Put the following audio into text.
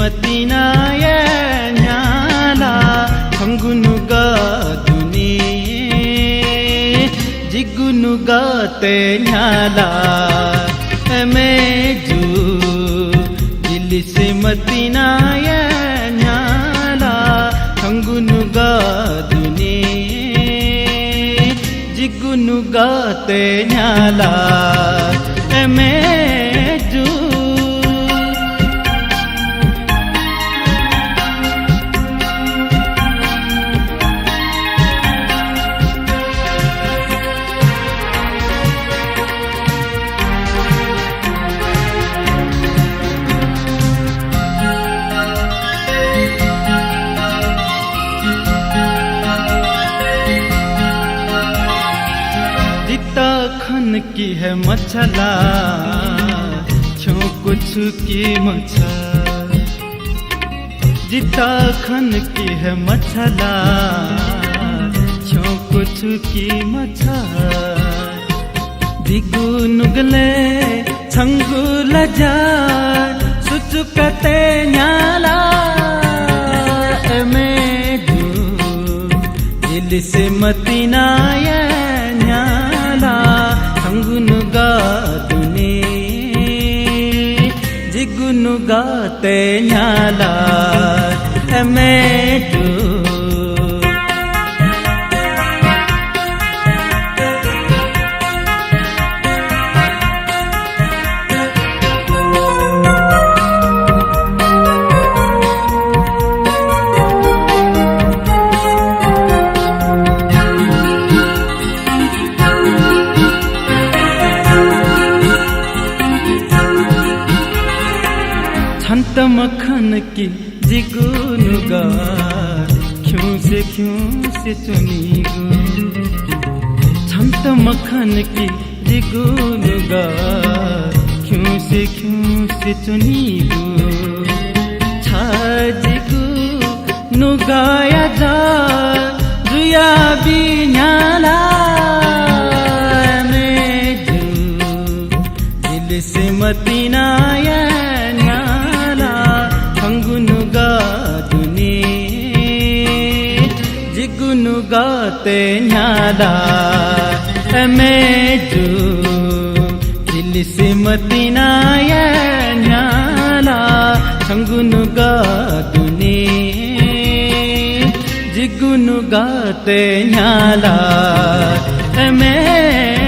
Matinya nyala hangunuga duni jigunuga te nyala meju dil se matina nyala hangunuga duni jigunuga te nyala meju खन की है मछला छो कुछ की मछा जिता खन की है मछला छो कुछ की मछा दिगु नुगले छंगु लजा सुचुकते न्याला मेजू दिल से मतीना हंगुनुगा दुनी जिगुनुगा ते न्याला मेजू छंत मखन की जिगुनुगा क्यों से चुनी गो छंत मखन की जिगुनुगा क्यों से चुनी गो छा जिगु नुगाया जा जुया भी न्याला मेजू दिल से मतीना हंगुनुगा दुनी जिगुनुगा ते न्याला मेजू दिल से मतीना न्याला हंगुनुगा दुनी जिगुनुगा ते न्याला मेजू